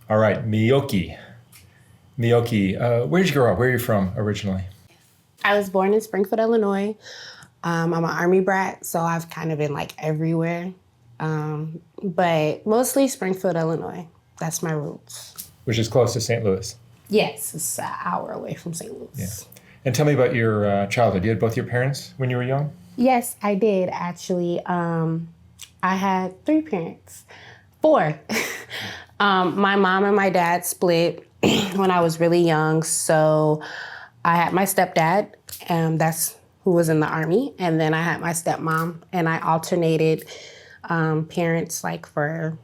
All right, Meokie. Meokie, where did you grow up? Where are you from originally? I was born in Springfield, Illinois. I'm an Army brat, so I've kind of been like everywhere. But mostly Springfield, Illinois. That's my roots. Which is close to St. Louis. Yes, it's an hour away from St. Louis. Yeah. And tell me about your childhood. You had both your parents when you were young? Yes, I did actually. I had 3 parents. 4. My mom and my dad split when I was really young. So I had my stepdad, that's who was in the Army. And then I had my stepmom, and I alternated parents like for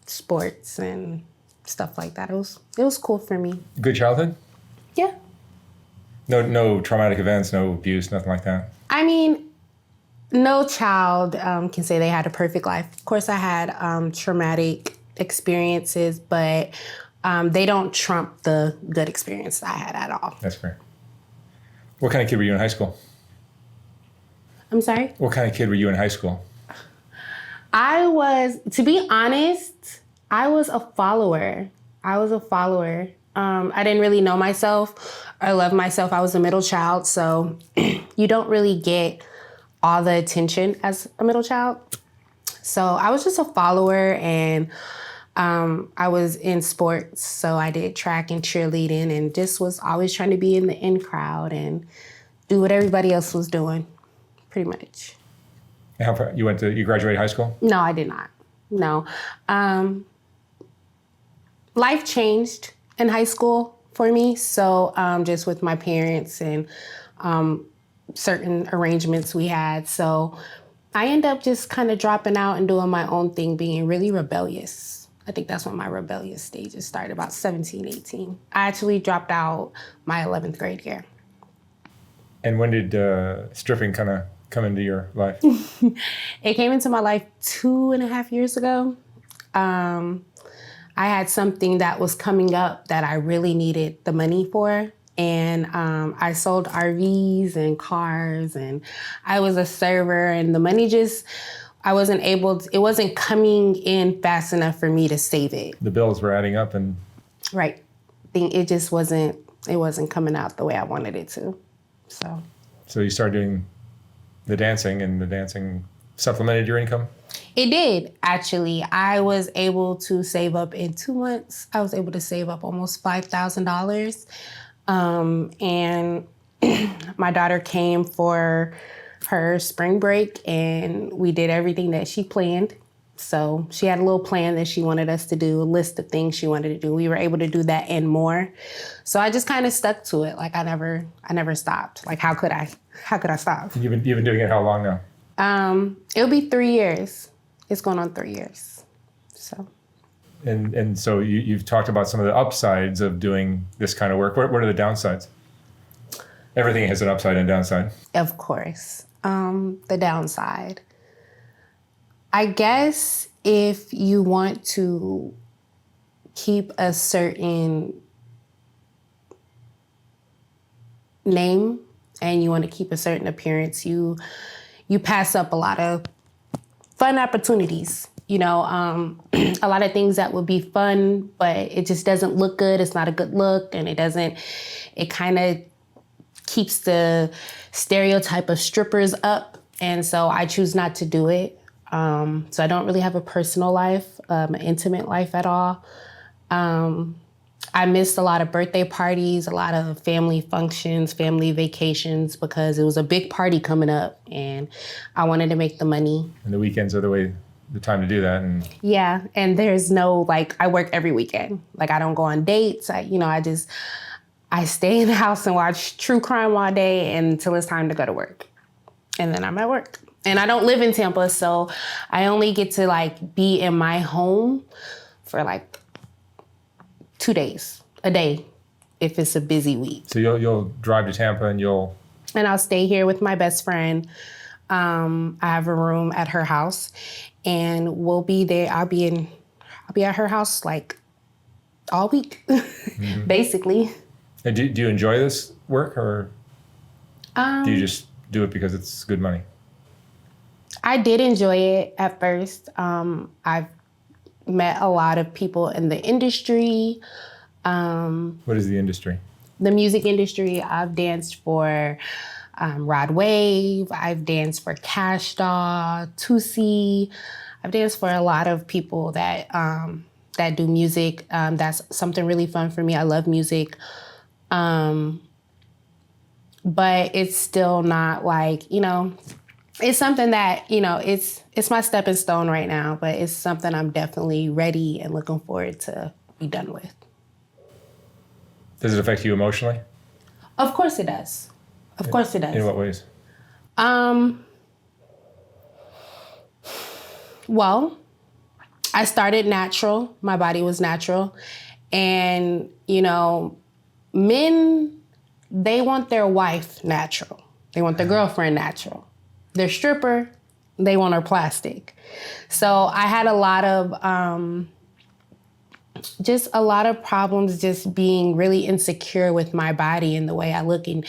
sports and stuff like that. It was cool for me. Good childhood? Yeah. No traumatic events, no abuse, nothing like that? I mean, no child can say they had a perfect life. Of course, I had traumatic experiences, but they don't trump the good experience I had at all. That's fair. What kind of kid were you in high school? I'm sorry? What kind of kid were you in high school? To be honest, I was a follower. I didn't really know myself or love myself. I was a middle child, so you don't really get all the attention as a middle child. So I was just a follower, and I was in sports, so I did track and cheerleading and just was always trying to be in the in crowd and do what everybody else was doing, pretty much. How far, you graduated high school? No, I did not. No. Life changed in high school for me, so just with my parents and certain arrangements we had. So I ended up just kind of dropping out and doing my own thing, being really rebellious. I think that's when my rebellious stages started, about 17, 18. I actually dropped out my 11th grade year. And when did stripping kind of come into your life? It came into my life 2.5 years ago. I had something that was coming up that I really needed the money for. And I sold RVs and cars, and I was a server, and the money it wasn't coming in fast enough for me to save it. The bills were adding up and... Right. It wasn't coming out the way I wanted it to. So you started doing the dancing, and the dancing supplemented your income? It did, actually. I was able to save up in 2 months. I was able to save up almost $5,000. And my daughter came for her spring break, and we did everything that she planned. So she had a little plan that she wanted us to do, a list of things she wanted to do. We were able to do that and more. So I just kind of stuck to it. Like I never stopped. Like how could I stop? You've been doing it how long now? It'll be 3 years. It's going on 3 years. So. And so you've talked about some of the upsides of doing this kind of work. What are the downsides? Everything has an upside and downside. Of course. The downside. I guess if you want to keep a certain name and you want to keep a certain appearance, you pass up a lot of fun opportunities. A lot of things that would be fun, but it just doesn't look good. It's not a good look, and it kind of keeps the stereotype of strippers up. And so I choose not to do it. So I don't really have a personal life, an intimate life at all. I missed a lot of birthday parties, a lot of family functions, family vacations, because it was a big party coming up and I wanted to make the money. And the weekends are the time to do that. Yeah, and there's no, I work every weekend. I don't go on dates. I stay in the house and watch true crime all day until it's time to go to work. And then I'm at work. And I don't live in Tampa, so I only get to be in my home for 2 days, a day, if it's a busy week. So you'll drive to Tampa and I'll stay here with my best friend. I have a room at her house, and we'll be there. I'll be at her house all week, mm-hmm. basically. And do you enjoy this work, or do you just do it because it's good money? I did enjoy it at first. I've met a lot of people in the industry. What is the industry? The music industry. I've danced for Rod Wave. I've danced for Cash Doll, Tusi. I've danced for a lot of people that that do music. That's something really fun for me. I love music. But it's still not like, you know, it's something that, you know, it's my stepping stone right now, but it's something I'm definitely ready and looking forward to be done with. Does it affect you emotionally? Of course it does. Of course it does. In what ways? Well, I started natural. My body was natural. And, you know, men, they want their wife natural. They want their girlfriend natural. Their stripper, they want her plastic. So I had a lot of problems just being really insecure with my body and the way I look. And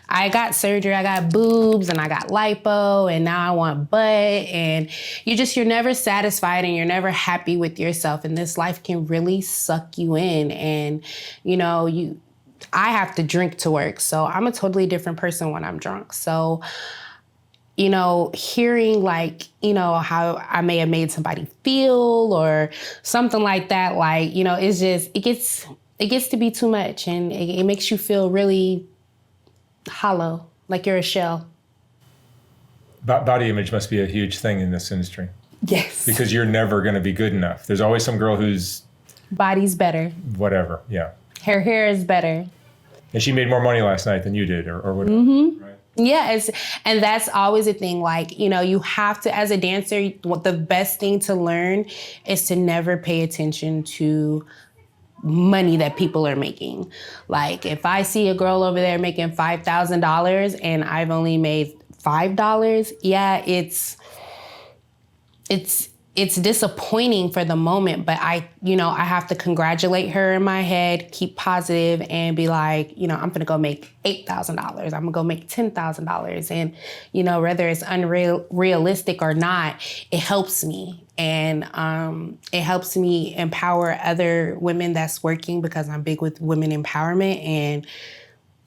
I got surgery, I got boobs and I got lipo and now I want butt. And you're never satisfied and you're never happy with yourself. And this life can really suck you in. And, you know, I have to drink to work. So I'm a totally different person when I'm drunk. So, you know, hearing like, you know, how I may have made somebody feel or something like that, like, you know, it's just, it gets to be too much and it makes you feel really hollow, like you're a shell. Body image must be a huge thing in this industry. Yes. Because you're never going to be good enough. There's always some girl who's... body's better. Whatever, yeah. Her hair is better. And she made more money last night than you did or whatever. Mm-hmm. Right? Yeah, and that's always a thing. Like, you know, you have to, as a dancer, the best thing to learn is to never pay attention to money that people are making. Like, if I see a girl over there making $5,000 and I've only made $5, yeah, it's disappointing for the moment, but I have to congratulate her in my head, keep positive and be like, you know, I'm gonna go make $8,000. I'm gonna go make $10,000. And, you know, whether it's realistic or not, it helps me. And it helps me empower other women that's working because I'm big with women empowerment and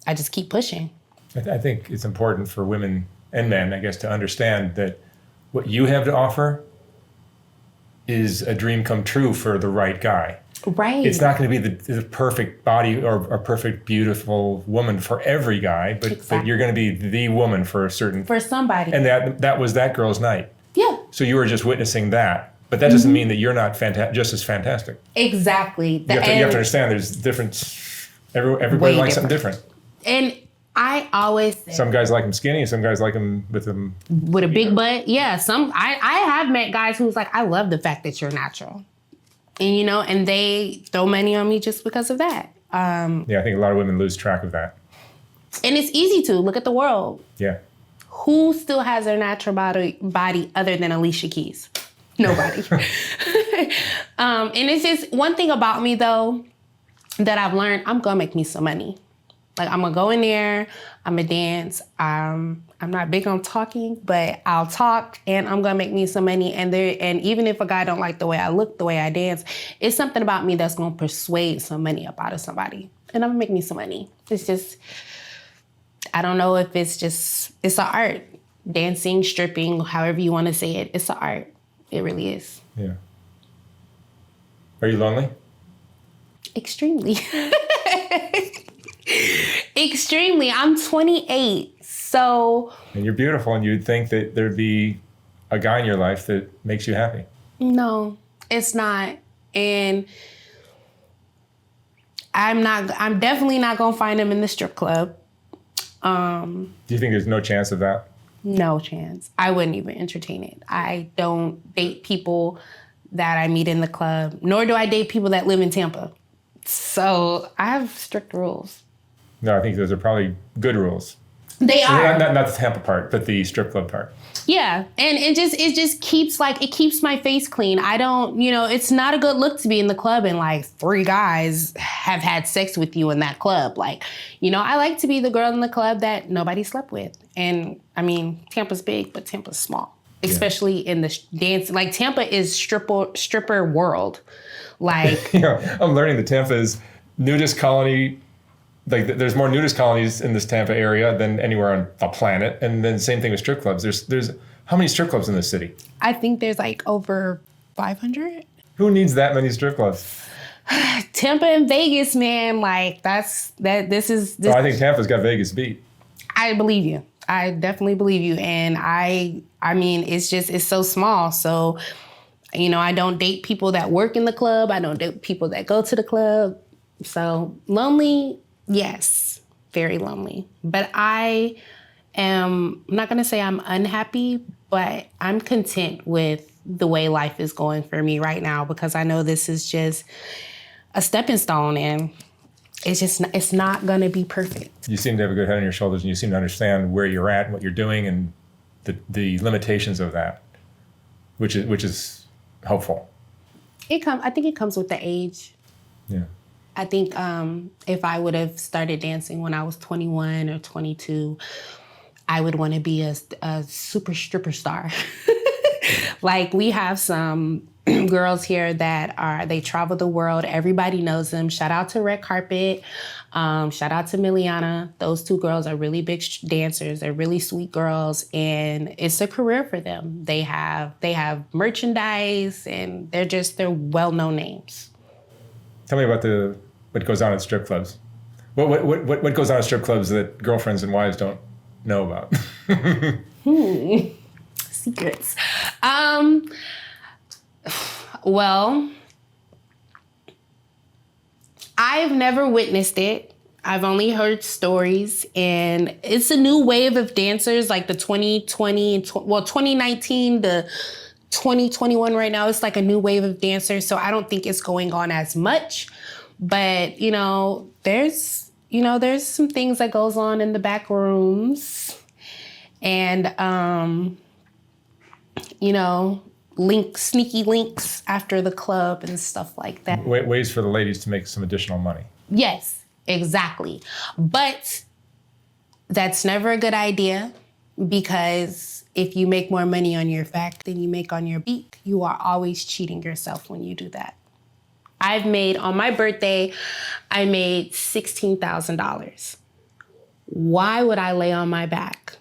I just keep pushing. I think it's important for women and men, I guess, to understand that what you have to offer is a dream come true for the right guy. Right. It's not going to be the perfect body or a perfect, beautiful woman for every guy, but, exactly. But you're going to be the woman for somebody. And that was that girl's night. Yeah. So you were just witnessing that, but that doesn't mean that you're not just as fantastic. Exactly. You have to understand there's different. Everybody likes something different. And I always say, some guys like them skinny, some guys like them with a big butt. Yeah, I have met guys who's like, I love the fact that you're natural, and you know, and they throw money on me just because of that. Yeah, I think a lot of women lose track of that. And it's easy to look at the world. Yeah. Who still has their natural body other than Alicia Keys? Nobody. And it's just one thing about me though that I've learned. I'm gonna make me some money. Like, I'm gonna go in there, I'm gonna dance. I'm not big on talking, but I'll talk and I'm gonna make me some money. And even if a guy don't like the way I look, the way I dance, it's something about me that's gonna persuade some money up out of somebody. And I'm gonna make me some money. It's just, I don't know if it's an art. Dancing, stripping, however you wanna say it, it's an art. It really is. Yeah. Are you lonely? Extremely. Extremely. I'm 28, so... And you're beautiful, and you'd think that there'd be a guy in your life that makes you happy. No, it's not. And I'm definitely not gonna find him in the strip club. Do you think there's no chance of that? No chance. I wouldn't even entertain it. I don't date people that I meet in the club, nor do I date people that live in Tampa. So I have strict rules. No, I think those are probably good rules. They are. Not the Tampa part, but the strip club part. Yeah, and it just keeps my face clean. I don't, you know, it's not a good look to be in the club and like 3 guys have had sex with you in that club. Like, you know, I like to be the girl in the club that nobody slept with. And I mean, Tampa's big, but Tampa's small. especially in the dance. Like Tampa is stripper world. Like, I'm learning that Tampa is nudist colony. Like there's more nudist colonies in this Tampa area than anywhere on the planet. And then same thing with strip clubs. There's how many strip clubs in this city? I think there's like over 500. Who needs that many strip clubs? Tampa and Vegas, man. Like this. Oh, I think Tampa's got Vegas beat. I believe you. I definitely believe you. And I mean, it's so small. So, I don't date people that work in the club. I don't date people that go to the club. So lonely, yes, very lonely. But I'm not going to say I'm unhappy, but I'm content with the way life is going for me right now, because I know this is just a stepping stone, and it's not going to be perfect. You seem to have a good head on your shoulders, and you seem to understand where you're at and what you're doing and the limitations of that, which is helpful. I think it comes with the age. Yeah. I think if I would have started dancing when I was 21 or 22, I would want to be a super stripper star. Like, we have some girls here that they travel the world. Everybody knows them. Shout out to Red Carpet. Shout out to Miliana. Those two girls are really big dancers. They're really sweet girls, and it's a career for them. They have merchandise, and they're well-known names. Tell me about what goes on at strip clubs. What goes on at strip clubs that girlfriends and wives don't know about? Secrets. Well, I've never witnessed it. I've only heard stories, and it's a new wave of dancers, like the 2019 to 2021 right now. It's like a new wave of dancers, so I don't think it's going on as much. But, there's some things that goes on in the back rooms, and, sneaky links after the club and stuff like that. Ways for the ladies to make some additional money. Yes, exactly. But that's never a good idea, because if you make more money on your back than you make on your beat, you are always cheating yourself when you do that. On my birthday, I made $16,000. Why would I lay on my back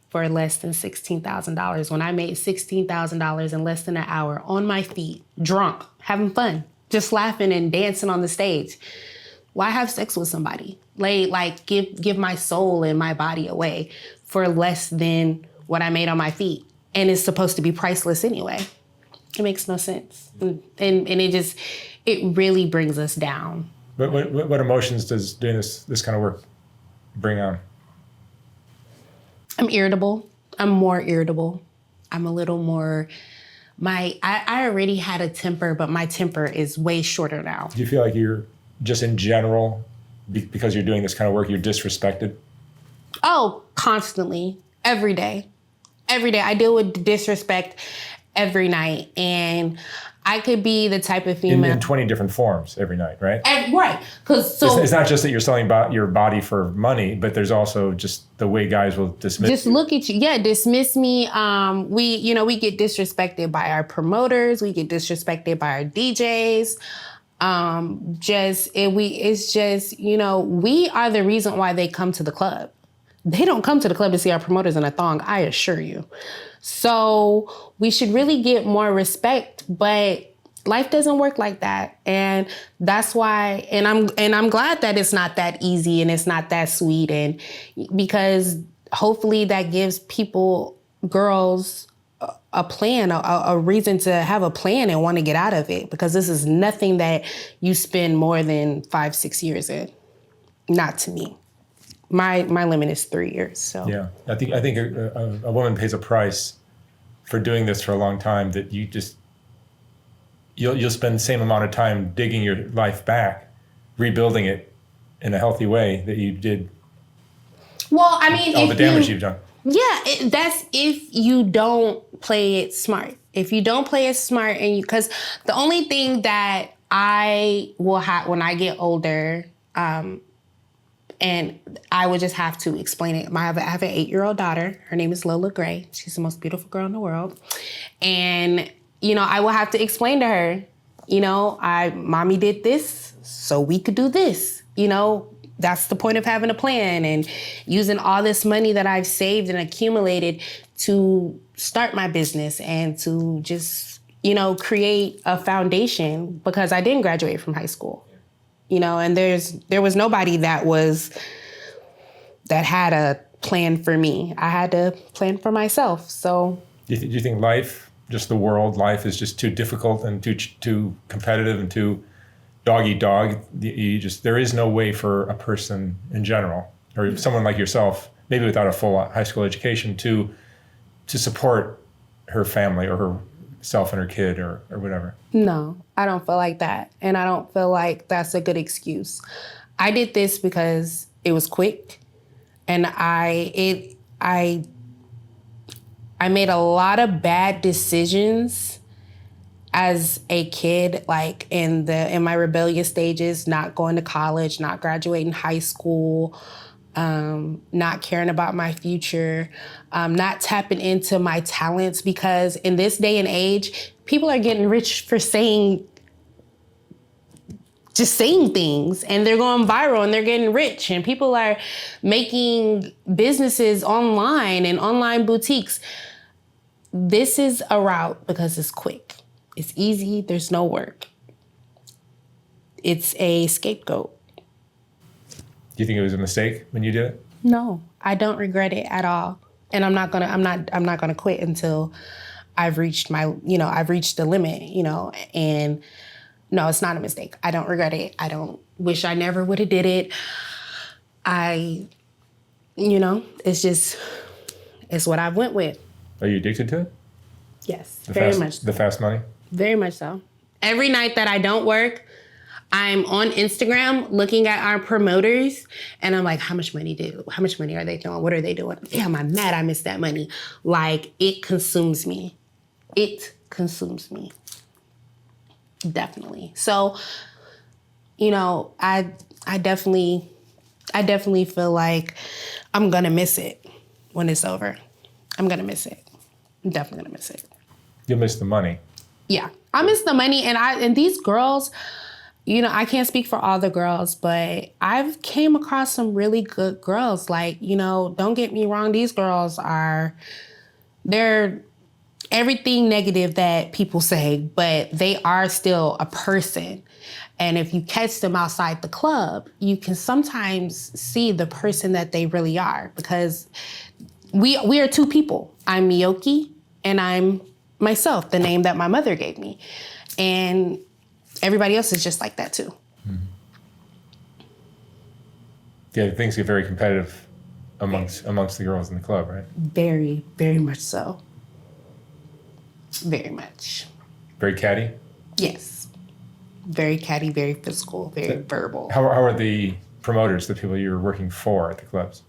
for less than $16,000 when I made $16,000 in less than an hour on my feet, drunk, having fun, just laughing and dancing on the stage? Why have sex with somebody? Give my soul and my body away for less than what I made on my feet? And it's supposed to be priceless anyway. It makes no sense. And it really brings us down. What emotions does doing this kind of work bring on? I'm irritable. I'm more irritable. I'm a little more, I already had a temper, but my temper is way shorter now. Do you feel like you're just in general, because you're doing this kind of work, you're disrespected? Oh, constantly. Every day. Every day. I deal with disrespect every night. And I could be the type of female... In 20 different forms every night, right? Right. It's not just that you're selling your body for money, but there's also just the way guys will dismiss Just you. Look at you. Yeah, dismiss me. We get disrespected by our promoters. We get disrespected by our DJs. We are the reason why they come to the club. They don't come to the club to see our promoters in a thong, I assure you. So we should really get more respect, but life doesn't work like that. And that's why, and I'm glad that it's not that easy and it's not that sweet, and because hopefully that gives girls a plan, a reason to have a plan and want to get out of it, because this is nothing that you spend more than 5-6 years in. Not to me. My limit is 3 years. So yeah, I think a woman pays a price for doing this for a long time, that you'll spend the same amount of time digging your life back, rebuilding it in a healthy way that you did. Well, I mean, all the damage you've done. Yeah, that's if you don't play it smart. If you don't play it smart, because the only thing that I will have when I get older, And I would just have to explain it. I have an 8-year-old daughter. Her name is Lola Gray. She's the most beautiful girl in the world. And, I will have to explain to her, mommy did this so we could do this. That's the point of having a plan and using all this money that I've saved and accumulated to start my business and to just, create a foundation, because I didn't graduate from high school, and there was nobody that had a plan for me. I had to plan for myself. So do you think life, just the world, life is just too difficult and too competitive and too dog eat dog? There is no way for a person in general, or someone like yourself, maybe without a full high school education, to support her family or herself and her kid or whatever? No, I don't feel like that. And I don't feel like that's a good excuse. I did this because it was quick, and I made a lot of bad decisions as a kid, like in my rebellious stages, not going to college, not graduating high school, not caring about my future, not tapping into my talents, because in this day and age, people are getting rich for saying things, and they're going viral and they're getting rich, and people are making businesses online and online boutiques. This is a route because it's quick. It's easy. There's no work. It's a scapegoat. Do you think it was a mistake when you did it? No, I don't regret it at all. And I'm not gonna quit until I've reached the limit, and no, it's not a mistake. I don't regret it. I don't wish I never would have did it. It's what I went with. Are you addicted to it? Yes, very much. The fast money? Very much so. Every night that I don't work, I'm on Instagram looking at our promoters, and I'm like, how much money are they doing? What are they doing? Damn, I'm mad I missed that money. Like, it consumes me. It consumes me. Definitely. So, I definitely feel like I'm gonna miss it when it's over. I'm gonna miss it. I'm definitely gonna miss it. You'll miss the money. Yeah, I miss the money, and these girls, I can't speak for all the girls, but I've came across some really good girls. Like, don't get me wrong, these girls they're everything negative that people say, but they are still a person. And if you catch them outside the club, you can sometimes see the person that they really are, because we are two people. I'm Meokie, and I'm myself, the name that my mother gave me. And everybody else is just like that too. Mm-hmm. Yeah, things get very competitive amongst the girls in the club, right? Very, very much so. Very much. Very catty? Yes. Very catty, very physical, very verbal. How are the promoters, the people you're working for at the clubs?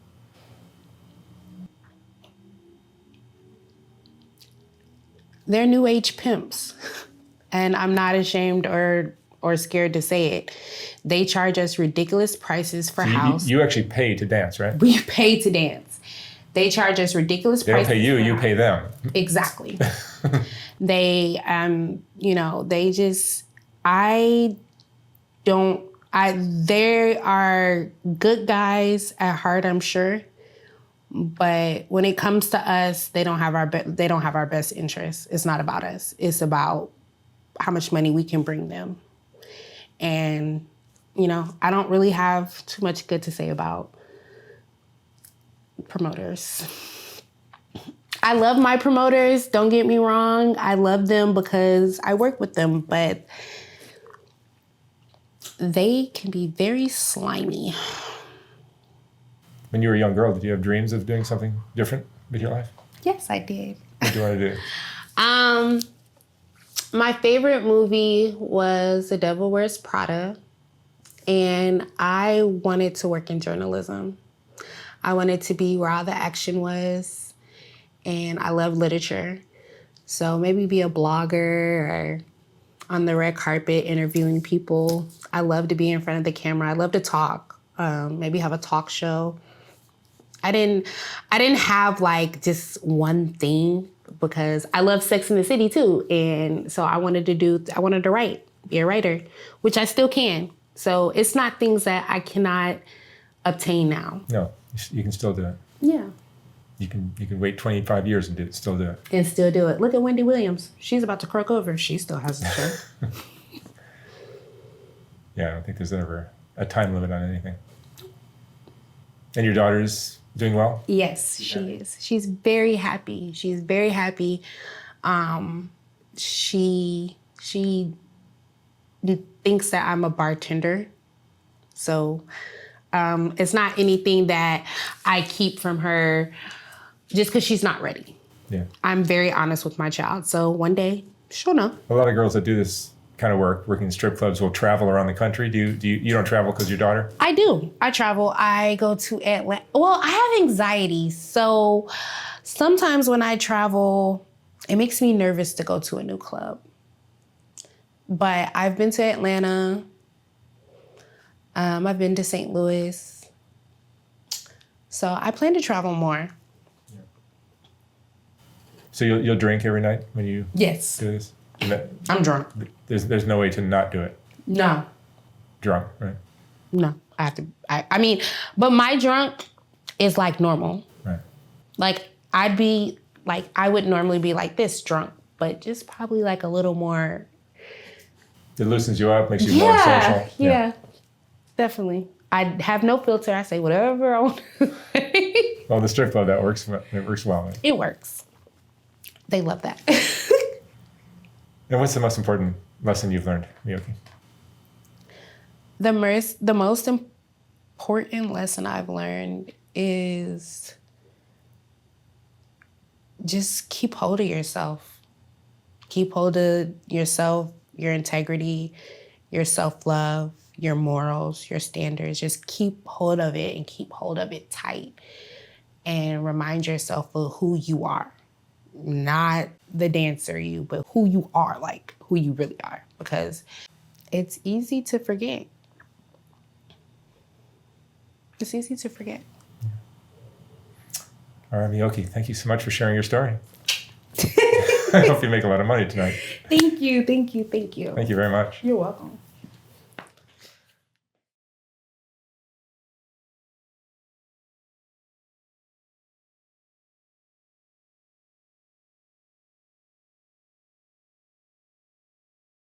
They're new age pimps. And I'm not ashamed or scared to say it. They charge us ridiculous prices for house. You actually pay to dance, right? We pay to dance. They charge us ridiculous prices. They don't pay you, you pay them. Exactly. They they are good guys at heart, I'm sure. But when it comes to us, they don't have our best interests. It's not about us. It's about how much money we can bring them. And, I don't really have too much good to say about promoters. I love my promoters, don't get me wrong. I love them because I work with them, but they can be very slimy. When you were a young girl, did you have dreams of doing something different with your life? Yes, I did. What do you want to do? My favorite movie was The Devil Wears Prada, and I wanted to work in journalism. I wanted to be where all the action was, and I love literature. So maybe be a blogger or on the red carpet interviewing people. I love to be in front of the camera. I love to talk. maybe have a talk show. I didn't have like just one thing because I love Sex and the City too. And so I wanted to write, be a writer, which I still can. So it's not things that I cannot obtain now. No, you can still do it. Yeah. You can wait 25 years and still do it. And still do it. Look at Wendy Williams. She's about to croak over. She still has a show. Yeah, I don't think there's ever a time limit on anything. And your daughter's doing well? Yes, she is. She's very happy. She's very happy. She thinks that I'm a bartender. So it's not anything that I keep from her just because she's not ready. Yeah. I'm very honest with my child. So one day she'll know. A lot of girls that do this kind of work, working in strip clubs, will travel around the country. You don't travel because your daughter? I do. I travel. I go to Atlanta. Well, I have anxiety. So sometimes when I travel, it makes me nervous to go to a new club. But I've been to Atlanta. I've been to St. Louis. So I plan to travel more. Yeah. So you'll drink every night when you Yes. do this? I'm drunk. There's no way to not do it. No. Drunk, right? No. I have to. I mean, but my drunk is like normal. Right. Like I would normally be like this drunk, but just probably like a little more. It loosens you up, makes you more social. Yeah, definitely. I have no filter. I say whatever I want to say. Well, the strip club, that works. It works well. Right? It works. They love that. And what's the most important lesson you've learned, Meokie? The most important lesson I've learned is just keep hold of yourself. Keep hold of yourself, your integrity, your self-love, your morals, your standards. Just keep hold of it and keep hold of it tight. And remind yourself of who you are. Not the dancer you, but who you are, like who you really are. Because it's easy to forget. It's easy to forget. All right, Meokie, thank you so much for sharing your story. I hope you make a lot of money tonight. Thank you, thank you, thank you. Thank you very much. You're welcome.